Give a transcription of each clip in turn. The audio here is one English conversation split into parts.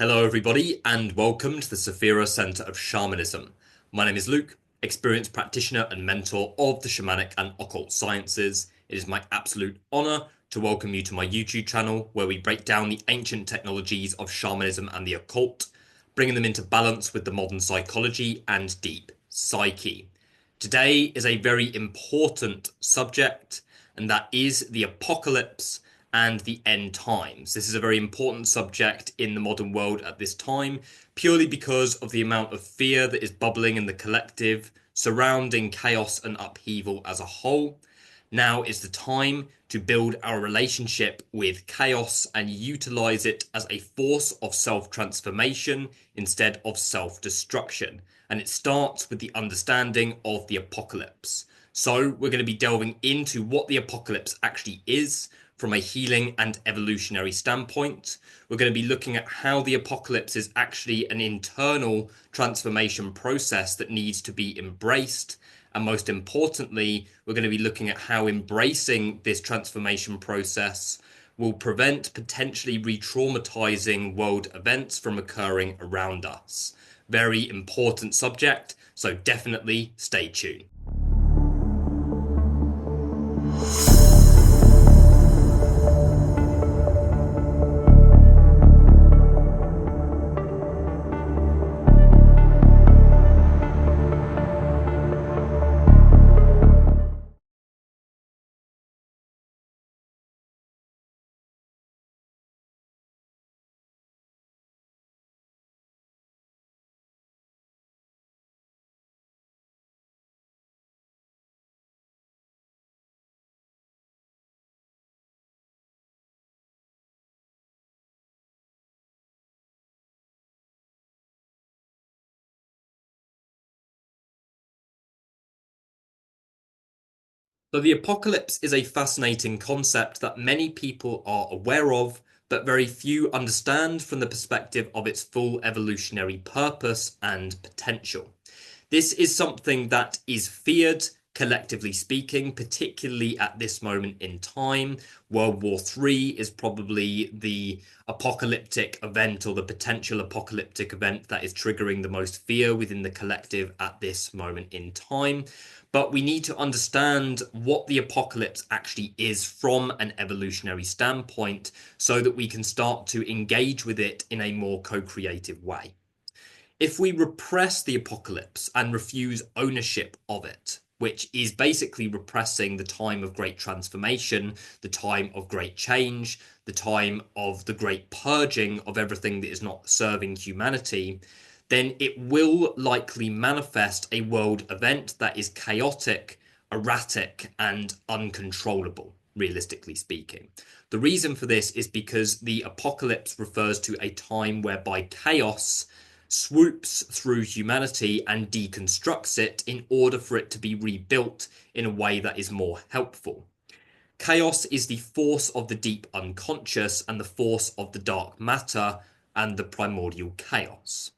Hello, everybody, and welcome to the Sephirah Center of Shamanism. My name is Luke, experienced practitioner and mentor of the shamanic and occult sciences. It is my absolute honor to welcome you to my YouTube channel, where we break down the ancient technologies of shamanism and the occult, bringing them into balance with the modern psychology and deep psyche. Today is a very important subject, and that is the apocalypse and the end times. This is a very important subject in the modern world at this time, purely because of the amount of fear that is bubbling in the collective surrounding chaos and upheaval as a whole. Now is the time to build our relationship with chaos and utilize it as a force of self-transformation instead of self-destruction. And it starts with the understanding of the apocalypse. So we're going to be delving into what the apocalypse actually is, from a healing and evolutionary standpoint. We're going to be looking at how the apocalypse is actually an internal transformation process that needs to be embraced. And most importantly, we're going to be looking at how embracing this transformation process will prevent potentially re-traumatizing world events from occurring around us. Very important subject, so definitely stay tuned. So the apocalypse is a fascinating concept that many people are aware of, but very few understand from the perspective of its full evolutionary purpose and potential. This is something that is feared, collectively speaking, particularly at this moment in time. World War III is probably the apocalyptic event, or the potential apocalyptic event, that is triggering the most fear within the collective at this moment in time. But we need to understand what the apocalypse actually is from an evolutionary standpoint, so that we can start to engage with it in a more co-creative way. If we repress the apocalypse and refuse ownership of it, which is basically repressing the time of great transformation, the time of great change, the time of the great purging of everything that is not serving humanity, then it will likely manifest a world event that is chaotic, erratic, and uncontrollable, realistically speaking. The reason for this is because the apocalypse refers to a time whereby chaos swoops through humanity and deconstructs it in order for it to be rebuilt in a way that is more helpful. Chaos is the force of the deep unconscious and the force of the dark matter and the primordial chaos.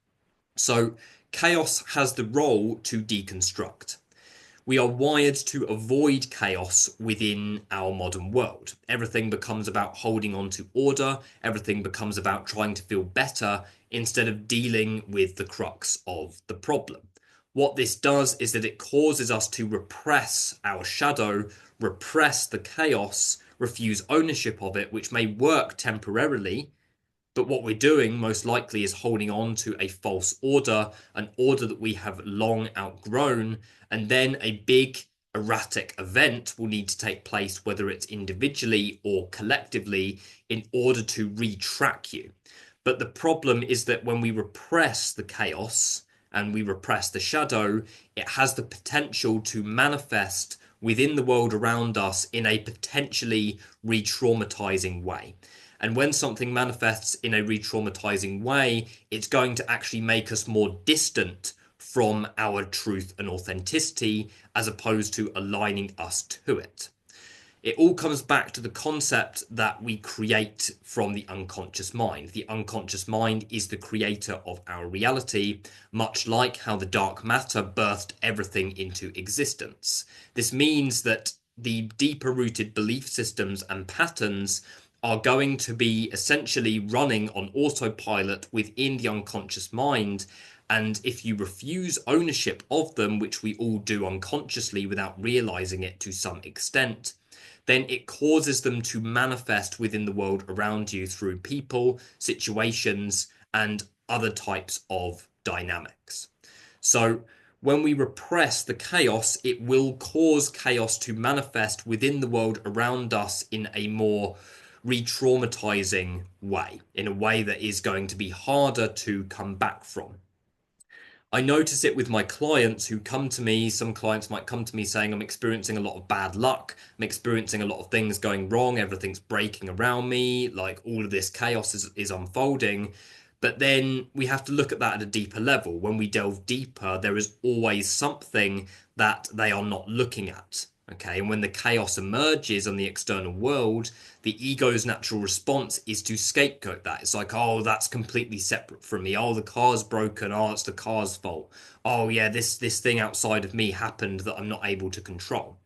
So chaos has the role to deconstruct. We are wired to avoid chaos within our modern world. Everything becomes about holding on to order. Everything becomes about trying to feel better instead of dealing with the crux of the problem. What this does is that it causes us to repress our shadow, repress the chaos, refuse ownership of it, which may work temporarily. But what we're doing most likely is holding on to a false order, an order that we have long outgrown, and then a big erratic event will need to take place, whether it's individually or collectively, in order to retrack you. But the problem is that when we repress the chaos and we repress the shadow, it has the potential to manifest within the world around us in a potentially re-traumatizing way. And when something manifests in a re-traumatizing way, it's going to actually make us more distant from our truth and authenticity, as opposed to aligning us to it. It all comes back to the concept that we create from the unconscious mind. The unconscious mind is the creator of our reality, much like how the dark matter birthed everything into existence. This means that the deeper rooted belief systems and patterns are going to be essentially running on autopilot within the unconscious mind. And if you refuse ownership of them, which we all do unconsciously without realizing it to some extent, then it causes them to manifest within the world around you through people, situations, and other types of dynamics. So when we repress the chaos, it will cause chaos to manifest within the world around us in a more re-traumatizing way, in a way that is going to be harder to come back from. I notice it with my clients who come to me. Some clients might come to me saying, I'm experiencing a lot of bad luck. I'm experiencing a lot of things going wrong. Everything's breaking around me. Like all of this chaos is unfolding. But then we have to look at that at a deeper level. When we delve deeper, there is always something that they are not looking at. Okay, and when the chaos emerges on the external world, the ego's natural response is to scapegoat that. It's like, oh, that's completely separate from me. Oh, the car's broken. Oh, it's the car's fault. Oh, yeah, this thing outside of me happened that I'm not able to control.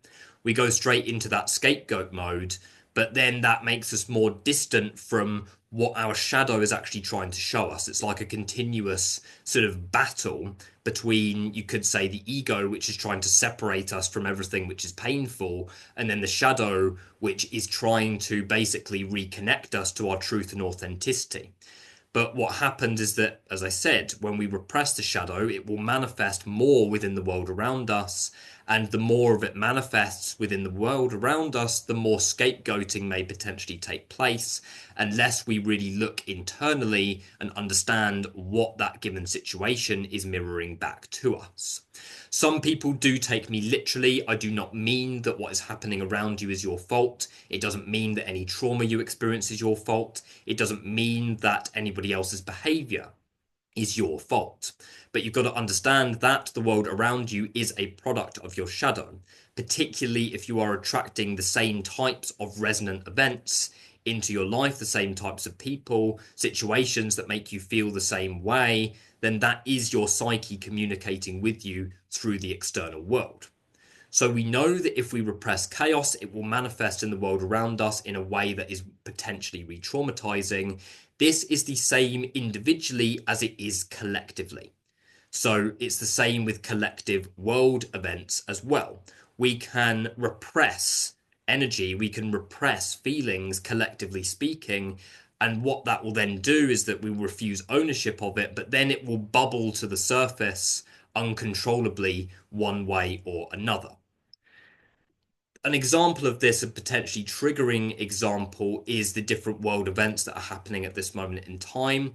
We go straight into that scapegoat mode, but then that makes us more distant from what our shadow is actually trying to show us. It's like a continuous sort of battle between, you could say, the ego, which is trying to separate us from everything which is painful, and then the shadow, which is trying to basically reconnect us to our truth and authenticity. But what happens is that, as I said, when we repress the shadow, it will manifest more within the world around us. And the more of it manifests within the world around us, the more scapegoating may potentially take place, unless we really look internally and understand what that given situation is mirroring back to us. Some people do take me literally. I do not mean that what is happening around you is your fault. It doesn't mean that any trauma you experience is your fault. It doesn't mean that anybody else's behavior is your fault. But you've got to understand that the world around you is a product of your shadow, particularly if you are attracting the same types of resonant events into your life, the same types of people, situations that make you feel the same way, then that is your psyche communicating with you through the external world. So we know that if we repress chaos, it will manifest in the world around us in a way that is potentially re-traumatizing. This is the same individually as it is collectively. So it's the same with collective world events as well. We can repress energy, we can repress feelings, collectively speaking, and what that will then do is that we will refuse ownership of it, but then it will bubble to the surface uncontrollably one way or another. An example of this, a potentially triggering example, is the different world events that are happening at this moment in time.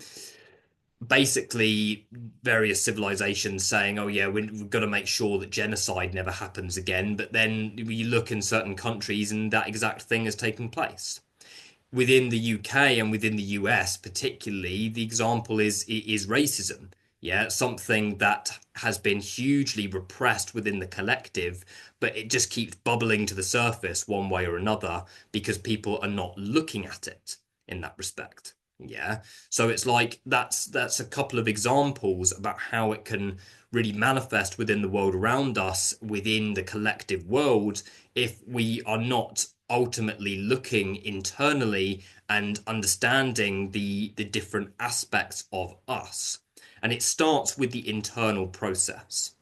Basically, various civilizations saying, oh yeah, we've got to make sure that genocide never happens again. But then you look in certain countries and that exact thing has taken place. Within the UK and within the US particularly, the example is racism. Yeah, something that has been hugely repressed within the collective, but it just keeps bubbling to the surface one way or another because people are not looking at it in that respect. Yeah. So it's like that's a couple of examples about how it can really manifest within the world around us, within the collective world, if we are not ultimately looking internally and understanding the different aspects of us. And it starts with the internal process.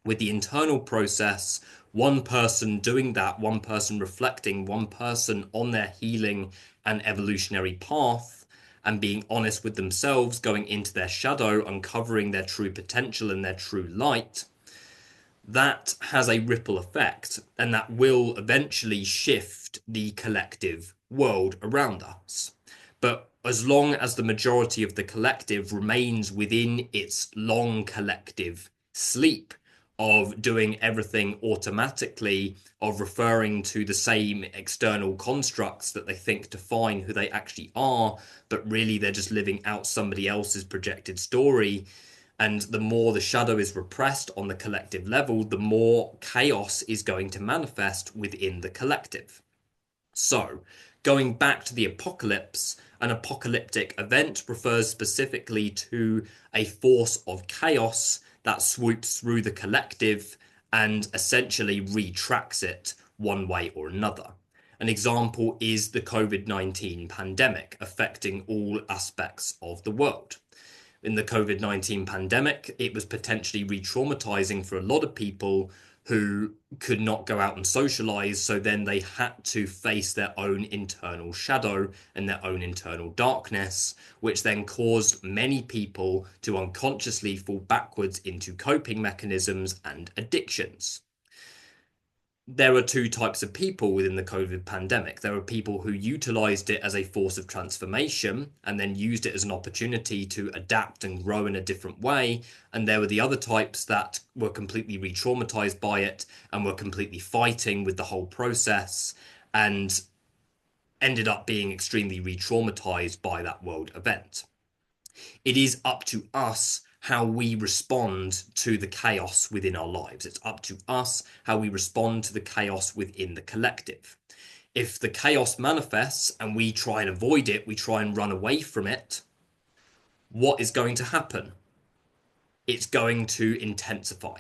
With the internal process, one person doing that, one person reflecting, one person on their healing and evolutionary path, and being honest with themselves, going into their shadow, uncovering their true potential and their true light, that has a ripple effect, and that will eventually shift the collective world around us. But as long as the majority of the collective remains within its long collective sleep of doing everything automatically, of referring to the same external constructs that they think define who they actually are, but really they're just living out somebody else's projected story. And the more the shadow is repressed on the collective level, the more chaos is going to manifest within the collective. So, going back to the apocalypse, an apocalyptic event refers specifically to a force of chaos that swoops through the collective and essentially retracts it one way or another. An example is the COVID-19 pandemic affecting all aspects of the world. In the COVID-19 pandemic, it was potentially re-traumatizing for a lot of people who could not go out and socialize, so then they had to face their own internal shadow and their own internal darkness, which then caused many people to unconsciously fall backwards into coping mechanisms and addictions. There are two types of people within the COVID pandemic. There are people who utilized it as a force of transformation and then used it as an opportunity to adapt and grow in a different way. And there were the other types that were completely re-traumatized by it and were completely fighting with the whole process and ended up being extremely re-traumatized by that world event. It is up to us how we respond to the chaos within our lives. It's up to us how we respond to the chaos within the collective. If the chaos manifests and we try and avoid it, we try and run away from it, what is going to happen? It's going to intensify.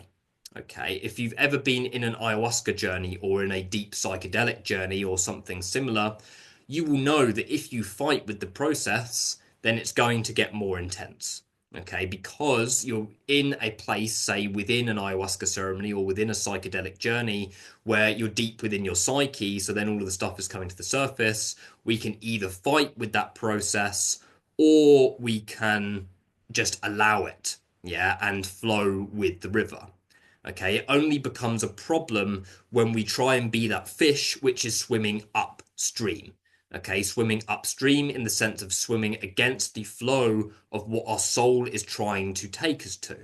Okay, if you've ever been in an ayahuasca journey or in a deep psychedelic journey or something similar, you will know that if you fight with the process, then it's going to get more intense. Okay, because you're in a place, say within an ayahuasca ceremony or within a psychedelic journey, where you're deep within your psyche, so then all of the stuff is coming to the surface. We can either fight with that process or we can just allow it, yeah, and flow with the river. Okay, it only becomes a problem when we try and be that fish which is swimming upstream. Okay, swimming upstream in the sense of swimming against the flow of what our soul is trying to take us to.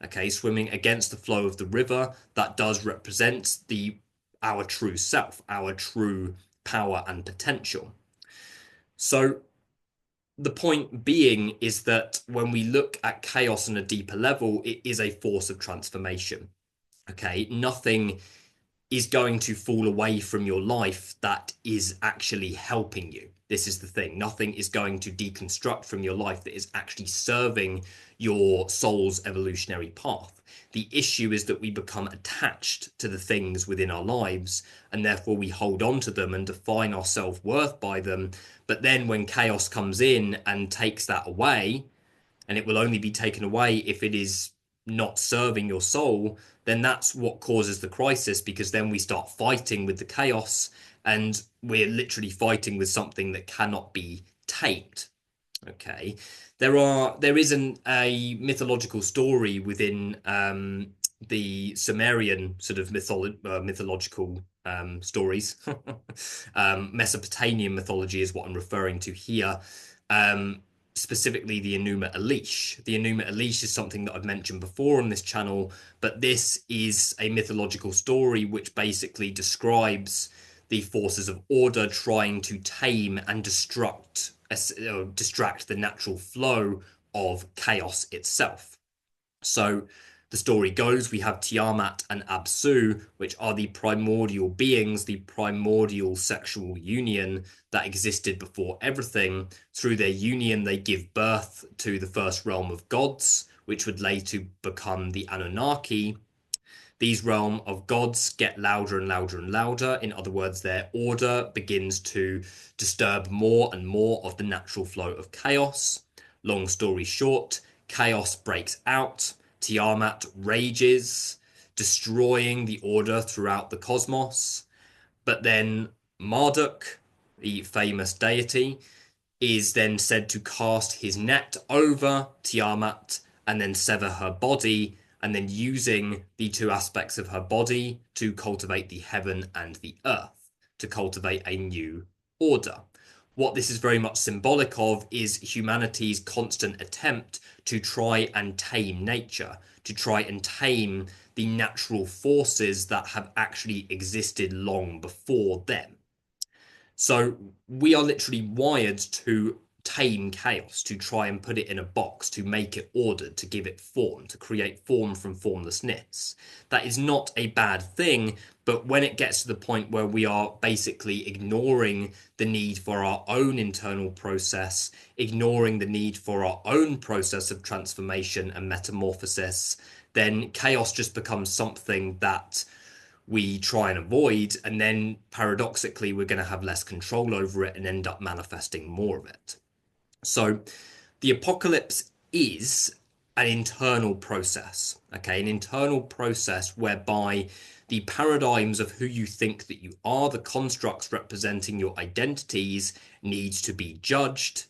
Okay, swimming against the flow of the river that does represent our true self, our true power and potential. So the point being is that when we look at chaos on a deeper level, it is a force of transformation. Okay, nothing is going to fall away from your life that is actually helping you. This is the thing. Nothing is going to deconstruct from your life that is actually serving your soul's evolutionary path. The issue is that we become attached to the things within our lives, and therefore we hold on to them and define our self-worth by them. But then when chaos comes in and takes that away, and it will only be taken away if it is not serving your soul, then that's what causes the crisis, because then we start fighting with the chaos and we're literally fighting with something that cannot be tamed. Okay, there is a mythological story within the Sumerian sort of mythological stories. Mesopotamian mythology is what I'm referring to here. Specifically the Enuma Elish. The Enuma Elish is something that I've mentioned before on this channel, but this is a mythological story which basically describes the forces of order trying to tame and distract the natural flow of chaos itself. So the story goes, we have Tiamat and Apsu, which are the primordial beings, the primordial sexual union that existed before everything. Through their union, they give birth to the first realm of gods, which would later become the Anunnaki. These realm of gods get louder and louder and louder. In other words, their order begins to disturb more and more of the natural flow of chaos. Long story short, chaos breaks out. Tiamat rages, destroying the order throughout the cosmos. But then Marduk, the famous deity, is then said to cast his net over Tiamat and then sever her body, and then using the two aspects of her body to cultivate the heaven and the earth, to cultivate a new order. What this is very much symbolic of is humanity's constant attempt to try and tame nature, to try and tame the natural forces that have actually existed long before them. So we are literally wired to tame chaos, to try and put it in a box, to make it ordered, to give it form, to create form from formlessness. That is not a bad thing, but when it gets to the point where we are basically ignoring the need for our own internal process, ignoring the need for our own process of transformation and metamorphosis, then chaos just becomes something that we try and avoid, and then paradoxically, we're going to have less control over it and end up manifesting more of it. So the apocalypse is an internal process, okay? An internal process whereby the paradigms of who you think that you are, the constructs representing your identities, needs to be judged,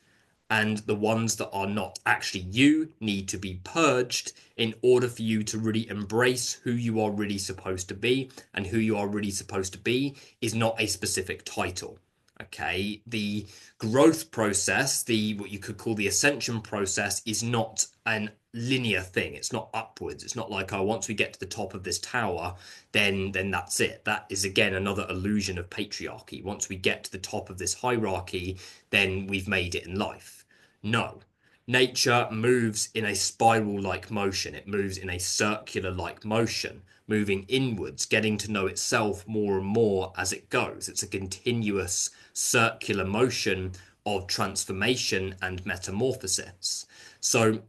and the ones that are not actually you need to be purged in order for you to really embrace who you are really supposed to be. And who you are really supposed to be is not a specific title. Okay, the growth process, the what you could call the ascension process, is not an linear thing. It's not upwards. It's not like, oh, once we get to the top of this tower, then that's it. That is again another illusion of patriarchy. Once we get to the top of this hierarchy, then we've made it in life. No. Nature moves in a spiral-like motion. It moves in a circular-like motion, moving inwards, getting to know itself more and more as it goes. It's a continuous circular motion of transformation and metamorphosis. So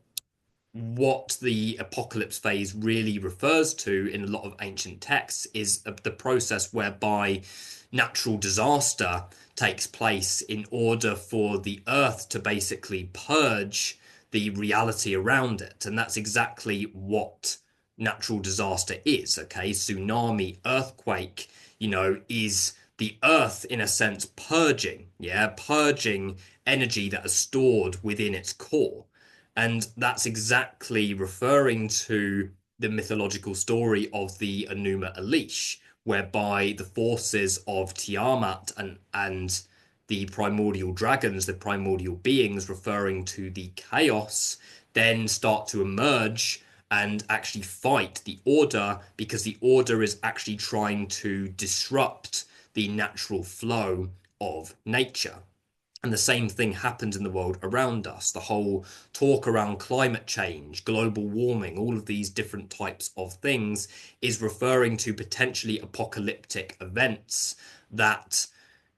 what the apocalypse phase really refers to in a lot of ancient texts is the process whereby natural disaster takes place in order for the earth to basically purge the reality around it. And that's exactly what natural disaster is. Okay, tsunami, earthquake, is the earth in a sense purging, purging energy that is stored within its core. And that's exactly referring to the mythological story of the Enuma Elish, whereby the forces of Tiamat and the primordial dragons, the primordial beings referring to the chaos, then start to emerge and actually fight the order, because the order is actually trying to disrupt the natural flow of nature. And the same thing happens in the world around us. The whole talk around climate change, global warming, all of these different types of things is referring to potentially apocalyptic events that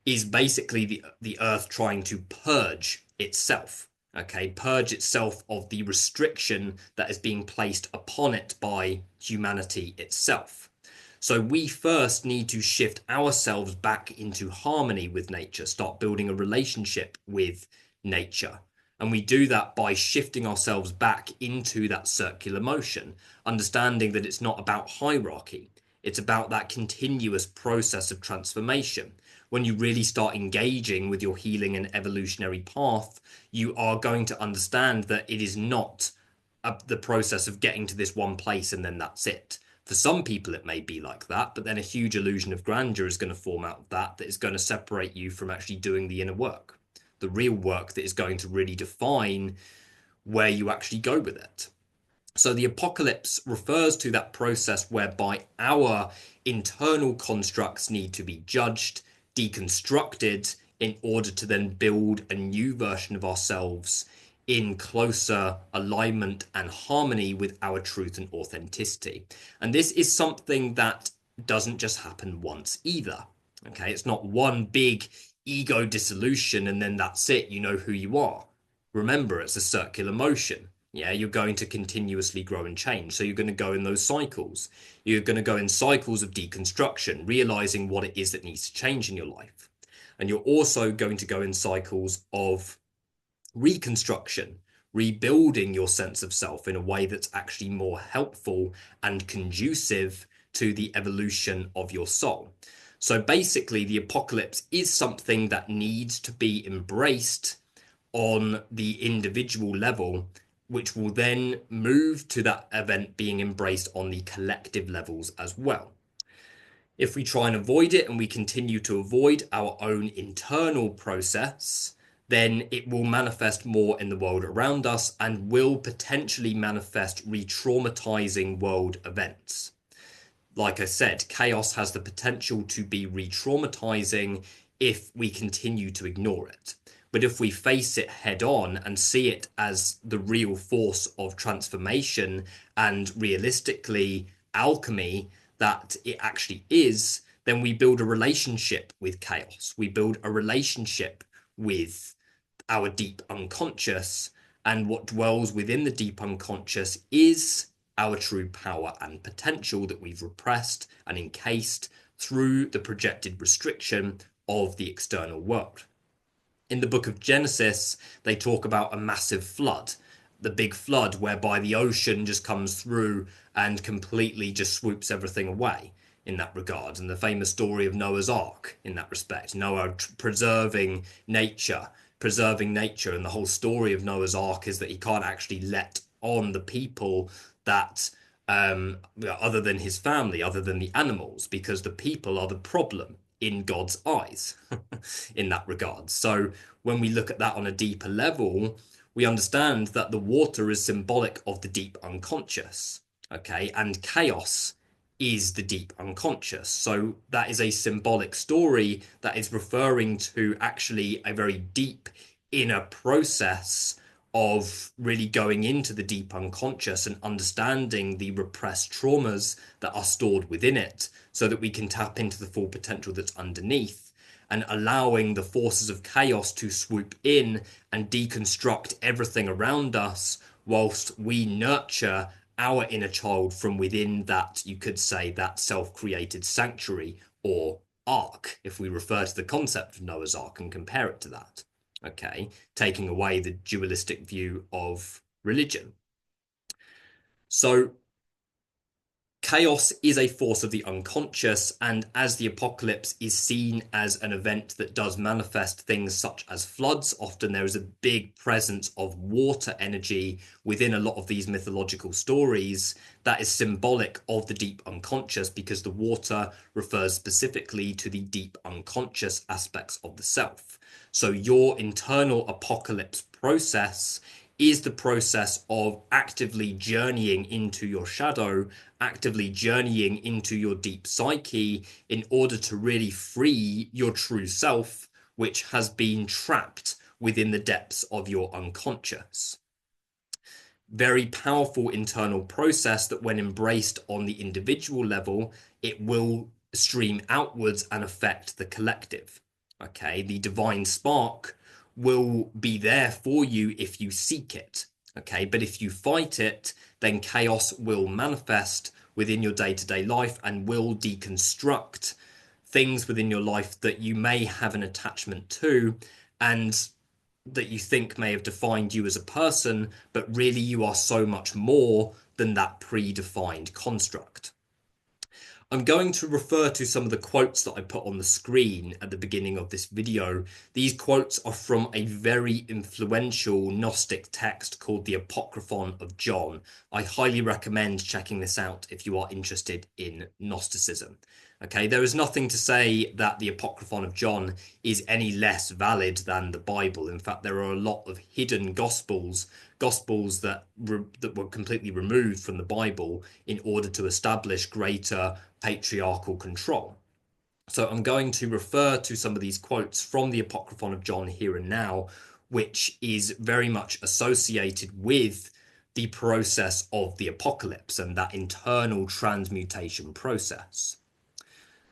is basically the earth trying to purge itself. Okay, purge itself of the restriction that is being placed upon it by humanity itself. So we first need to shift ourselves back into harmony with nature, start building a relationship with nature. And we do that by shifting ourselves back into that circular motion, understanding that it's not about hierarchy. It's about that continuous process of transformation. When you really start engaging with your healing and evolutionary path, you are going to understand that it is not the process of getting to this one place and then that's it. For some people, it may be like that, but then a huge illusion of grandeur is going to form out of that is going to separate you from actually doing the inner work, the real work that is going to really define where you actually go with it. So the apocalypse refers to that process whereby our internal constructs need to be judged, deconstructed, in order to then build a new version of ourselves in closer alignment and harmony with our truth and authenticity. And this is something that doesn't just happen once either. Okay, it's not one big ego dissolution and then that's it, you know who you are. Remember, it's a circular motion. Yeah, you're going to continuously grow and change. So you're going to go in those cycles. You're going to go in cycles of deconstruction, realizing what it is that needs to change in your life. And you're also going to go in cycles of reconstruction, rebuilding your sense of self in a way that's actually more helpful and conducive to the evolution of your soul. So basically, the apocalypse is something that needs to be embraced on the individual level, which will then move to that event being embraced on the collective levels as well. If we try and avoid it and we continue to avoid our own internal process, then it will manifest more in the world around us and will potentially manifest re-traumatizing world events. Like I said, chaos has the potential to be re-traumatizing if we continue to ignore it. But if we face it head on and see it as the real force of transformation and realistically alchemy that it actually is, then we build a relationship with chaos. We build a relationship with our deep unconscious. And what dwells within the deep unconscious is our true power and potential that we've repressed and encased through the projected restriction of the external world. In the book of Genesis, they talk about a massive flood, the big flood whereby the ocean just comes through and completely just swoops everything away in that regard. And the famous story of Noah's Ark in that respect, Noah preserving nature. And the whole story of Noah's Ark is that he can't actually let on the people that other than his family, other than the animals, because the people are the problem in God's eyes in that regard. So when we look at that on a deeper level, we understand that the water is symbolic of the deep unconscious, okay? And chaos is the deep unconscious. So that is a symbolic story that is referring to actually a very deep inner process of really going into the deep unconscious and understanding the repressed traumas that are stored within it so that we can tap into the full potential that's underneath, and allowing the forces of chaos to swoop in and deconstruct everything around us whilst we nurture our inner child from within that, you could say, that self-created sanctuary or ark, if we refer to the concept of Noah's Ark and compare it to that. Okay, taking away the dualistic view of religion. So chaos is a force of the unconscious, and as the apocalypse is seen as an event that does manifest things such as floods, often there is a big presence of water energy within a lot of these mythological stories that is symbolic of the deep unconscious, because the water refers specifically to the deep unconscious aspects of the self. So your internal apocalypse process is the process of actively journeying into your shadow, actively journeying into your deep psyche in order to really free your true self, which has been trapped within the depths of your unconscious. Very powerful internal process that when embraced on the individual level, it will stream outwards and affect the collective. Okay, the divine spark will be there for you if you seek it. Okay, but if you fight it, then chaos will manifest within your day-to-day life and will deconstruct things within your life that you may have an attachment to and that you think may have defined you as a person, but really you are so much more than that predefined construct. I'm going to refer to some of the quotes that I put on the screen at the beginning of this video. These quotes are from a very influential Gnostic text called the Apocryphon of John. I highly recommend checking this out if you are interested in Gnosticism. Okay, there is nothing to say that the Apocryphon of John is any less valid than the Bible. In fact, there are a lot of hidden gospels that were completely removed from the Bible in order to establish greater patriarchal control. So I'm going to refer to some of these quotes from the Apocryphon of John here and now, which is very much associated with the process of the apocalypse and that internal transmutation process.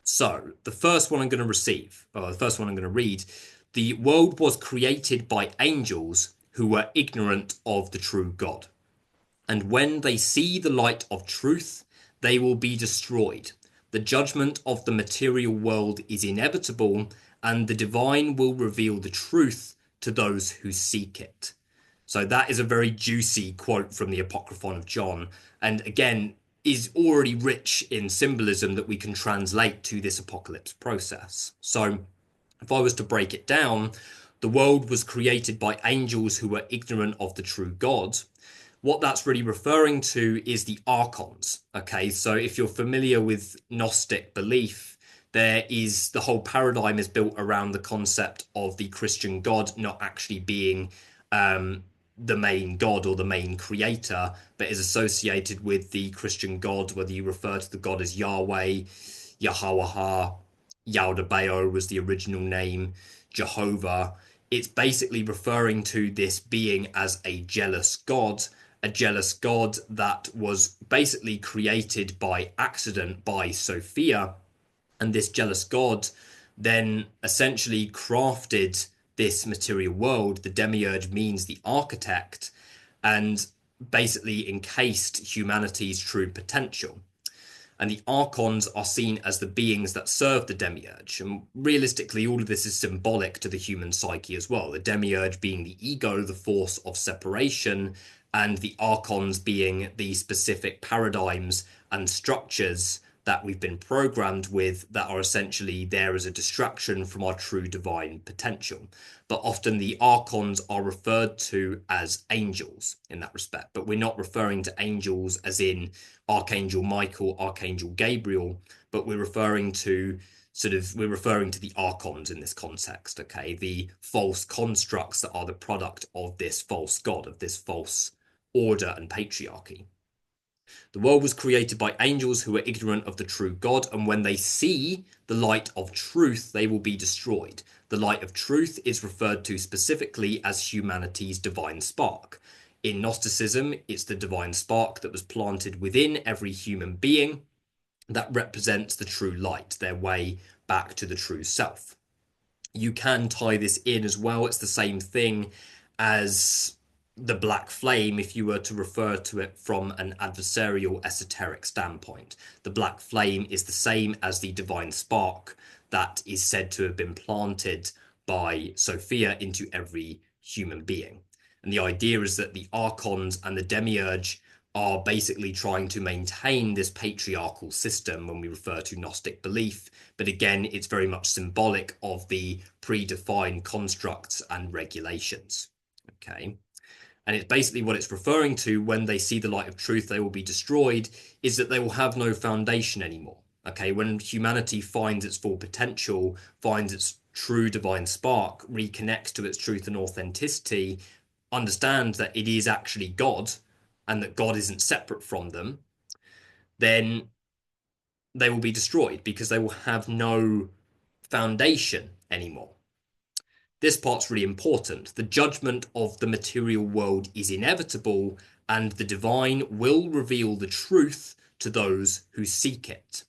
So the first one I'm going to read, the world was created by angels who were ignorant of the true God. And when they see the light of truth, they will be destroyed. The judgment of the material world is inevitable, and the divine will reveal the truth to those who seek it. So that is a very juicy quote from the Apocryphon of John, and again, is already rich in symbolism that we can translate to this apocalypse process. So if I was to break it down, the world was created by angels who were ignorant of the true God. What that's really referring to is the archons. Okay, so if you're familiar with Gnostic belief, there is the whole paradigm is built around the concept of the Christian God not actually being the main God or the main creator, but is associated with the Christian God, whether you refer to the God as Yahweh, Yahweh, Yaldabaoth was the original name, Jehovah. It's basically referring to this being as a jealous God that was basically created by accident by Sophia. And this jealous God then essentially crafted this material world. The demiurge means the architect. And basically encased humanity's true potential. And the archons are seen as the beings that serve the demiurge. And realistically, all of this is symbolic to the human psyche as well. The demiurge being the ego, the force of separation, and the archons being the specific paradigms and structures that we've been programmed with that are essentially there as a distraction from our true divine potential. But often the archons are referred to as angels in that respect, but we're not referring to angels as in Archangel Michael, Archangel Gabriel, but we're referring to the archons in this context, okay? The false constructs that are the product of this false god, of this false order and patriarchy. The world was created by angels who are ignorant of the true God, and when they see the light of truth, they will be destroyed. The light of truth is referred to specifically as humanity's divine spark. In Gnosticism, it's the divine spark that was planted within every human being that represents the true light, their way back to the true self. You can tie this in as well. It's the same thing as the black flame if you were to refer to it from an adversarial esoteric standpoint. The black flame is the same as the divine spark that is said to have been planted by Sophia into every human being. And the idea is that the archons and the demiurge are basically trying to maintain this patriarchal system when we refer to Gnostic belief. But again, it's very much symbolic of the predefined constructs and regulations. Okay. And it's basically what it's referring to when they see the light of truth, they will be destroyed, is that they will have no foundation anymore. Okay, when humanity finds its full potential, finds its true divine spark, reconnects to its truth and authenticity, understands that it is actually God and that God isn't separate from them, then they will be destroyed because they will have no foundation anymore. This part's really important. The judgment of the material world is inevitable, and the divine will reveal the truth to those who seek it.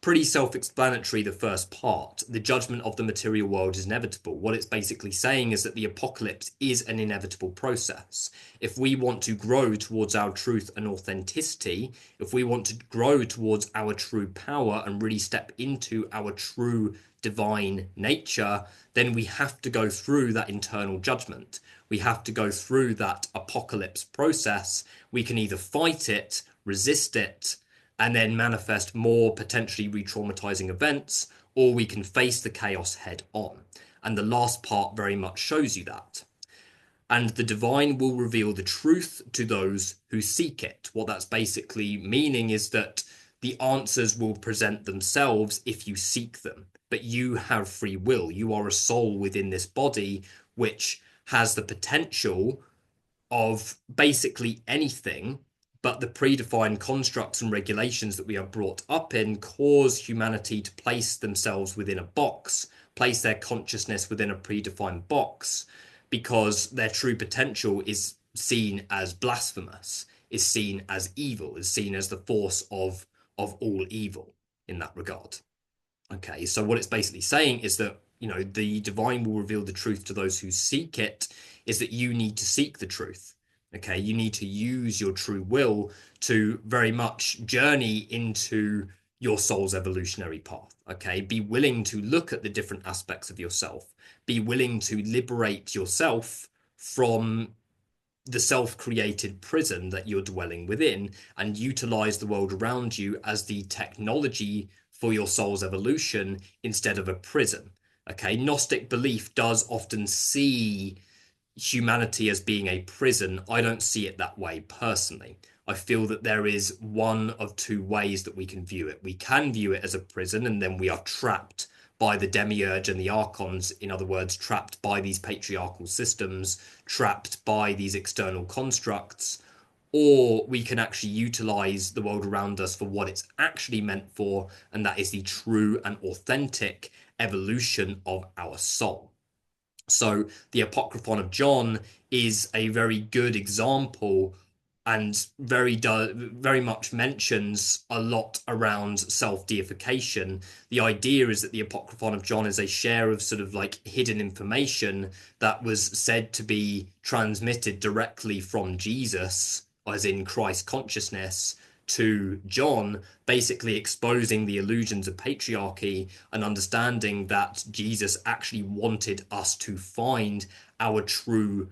Pretty self-explanatory, the first part. The judgment of the material world is inevitable. What it's basically saying is that the apocalypse is an inevitable process. If we want to grow towards our truth and authenticity, if we want to grow towards our true power and really step into our true divine nature, then we have to go through that internal judgment. We have to go through that apocalypse process. We can either fight it, resist it, and then manifest more potentially re-traumatizing events, or we can face the chaos head on. And the last part very much shows you that. And the divine will reveal the truth to those who seek it. What that's basically meaning is that the answers will present themselves if you seek them. But you have free will. You are a soul within this body, which has the potential of basically anything, but the predefined constructs and regulations that we are brought up in cause humanity to place themselves within a box, place their consciousness within a predefined box, because their true potential is seen as blasphemous, is seen as evil, is seen as the force of all evil in that regard. Okay, so what it's basically saying is that, the divine will reveal the truth to those who seek it, is that you need to seek the truth. Okay, you need to use your true will to very much journey into your soul's evolutionary path. Okay, be willing to look at the different aspects of yourself. Be willing to liberate yourself from the self-created prison that you're dwelling within and utilize the world around you as the technology for your soul's evolution instead of a prison. Okay, Gnostic belief does often see humanity as being a prison. I don't see it that way personally. I feel that there is one of two ways that we can view it. We can view it as a prison, and then we are trapped by the demiurge and the archons, in other words, trapped by these patriarchal systems, trapped by these external constructs, or we can actually utilize the world around us for what it's actually meant for, and that is the true and authentic evolution of our soul. So the Apocryphon of John is a very good example and very much mentions a lot around self-deification. The idea is that the Apocryphon of John is a share of sort of like hidden information that was said to be transmitted directly from Jesus as in Christ consciousness, to John, basically exposing the illusions of patriarchy and understanding that Jesus actually wanted us to find our true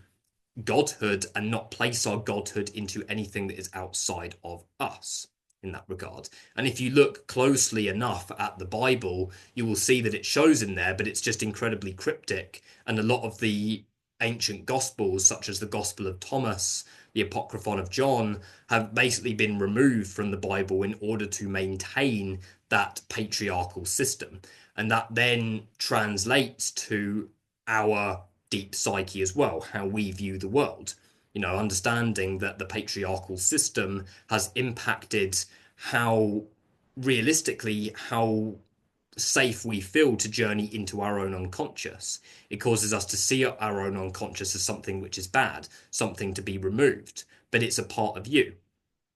godhood and not place our godhood into anything that is outside of us in that regard. And if you look closely enough at the Bible, you will see that it shows in there, but it's just incredibly cryptic. And a lot of the ancient gospels, such as the Gospel of Thomas, the Apocryphon of John, have basically been removed from the Bible in order to maintain that patriarchal system. And that then translates to our deep psyche as well, how we view the world. You know, understanding that the patriarchal system has impacted how realistically how safe we feel to journey into our own unconscious. It causes us to see our own unconscious as something which is bad, something to be removed, but it's a part of you.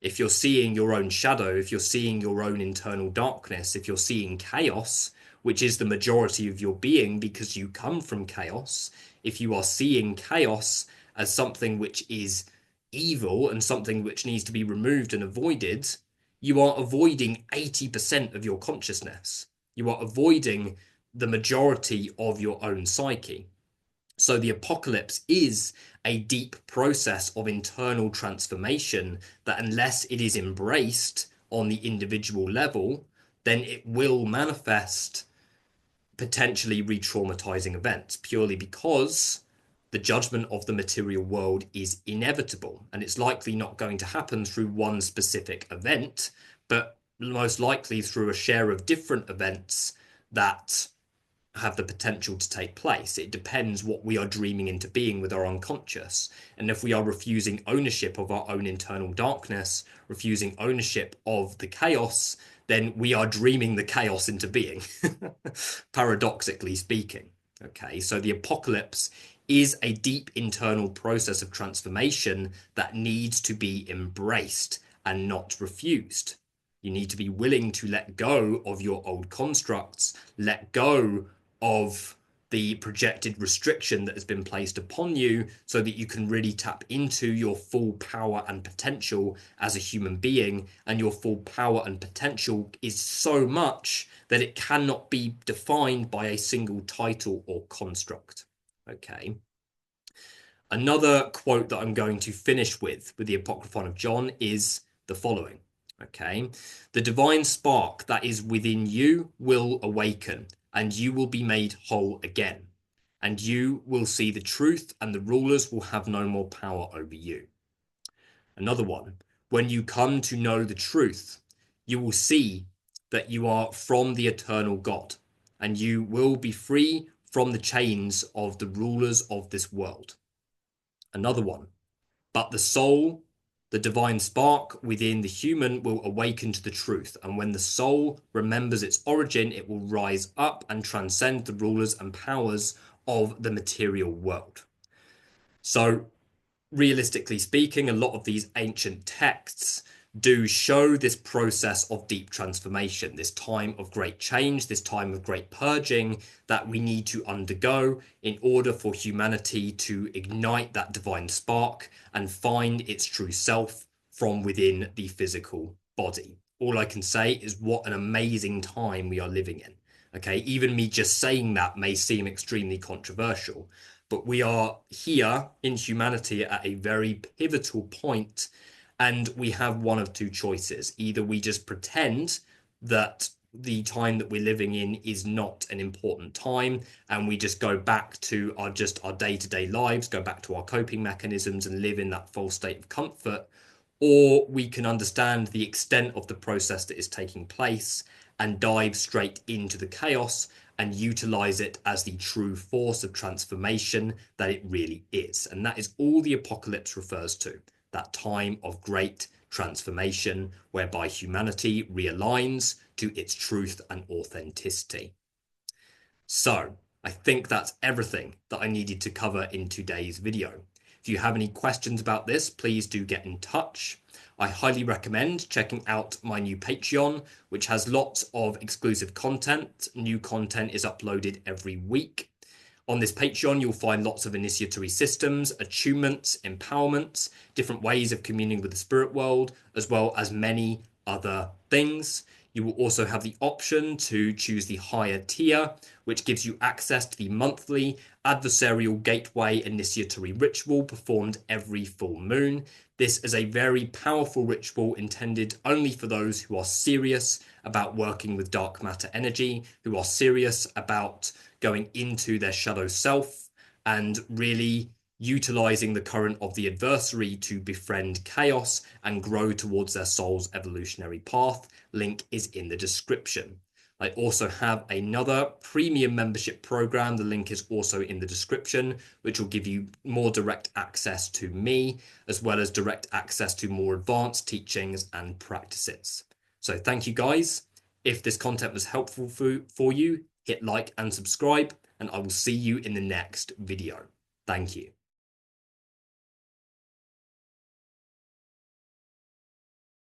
If you're seeing your own shadow, if you're seeing your own internal darkness, if you're seeing chaos, which is the majority of your being because you come from chaos, if you are seeing chaos as something which is evil and something which needs to be removed and avoided, you are avoiding 80% of your consciousness. You are avoiding the majority of your own psyche. So the apocalypse is a deep process of internal transformation that unless it is embraced on the individual level, then it will manifest potentially re-traumatizing events purely because the judgment of the material world is inevitable and it's likely not going to happen through one specific event, but most likely through a share of different events that have the potential to take place. It depends what we are dreaming into being with our unconscious. And if we are refusing ownership of our own internal darkness, refusing ownership of the chaos, then we are dreaming the chaos into being, paradoxically speaking. Okay, so the apocalypse is a deep internal process of transformation that needs to be embraced and not refused. You need to be willing to let go of your old constructs, let go of the projected restriction that has been placed upon you so that you can really tap into your full power and potential as a human being. And your full power and potential is so much that it cannot be defined by a single title or construct. Okay. Another quote that I'm going to finish with the Apocryphon of John is the following. Okay. The divine spark that is within you will awaken, and you will be made whole again, and you will see the truth, and the rulers will have no more power over you. Another one, when you come to know the truth, you will see that you are from the eternal God, and you will be free from the chains of the rulers of this world. Another one, but the soul, the divine spark within the human will awaken to the truth. And when the soul remembers its origin, it will rise up and transcend the rulers and powers of the material world. So realistically speaking, a lot of these ancient texts do show this process of deep transformation, this time of great change, this time of great purging that we need to undergo in order for humanity to ignite that divine spark and find its true self from within the physical body. All I can say is what an amazing time we are living in. Okay, even me just saying that may seem extremely controversial, but we are here in humanity at a very pivotal point, and we have one of two choices. Either we just pretend that the time that we're living in is not an important time, and we just go back to our day-to-day lives, go back to our coping mechanisms and live in that false state of comfort, or we can understand the extent of the process that is taking place and dive straight into the chaos and utilize it as the true force of transformation that it really is. And that is all the apocalypse refers to, that time of great transformation whereby humanity realigns to its truth and authenticity. So I think that's everything that I needed to cover in today's video. If you have any questions about this, please do get in touch. I highly recommend checking out my new Patreon, which has lots of exclusive content. New content is uploaded every week. On this Patreon, you'll find lots of initiatory systems, attunements, empowerments, different ways of communing with the spirit world, as well as many other things. You will also have the option to choose the higher tier, which gives you access to the monthly adversarial gateway initiatory ritual performed every full moon. This is a very powerful ritual intended only for those who are serious about working with dark matter energy, who are serious about going into their shadow self and really utilizing the current of the adversary to befriend chaos and grow towards their soul's evolutionary path. Link is in the description. I also have another premium membership program. The link is also in the description, which will give you more direct access to me, as well as direct access to more advanced teachings and practices. So thank you guys. If this content was helpful for you, hit like and subscribe, and I will see you in the next video. Thank you.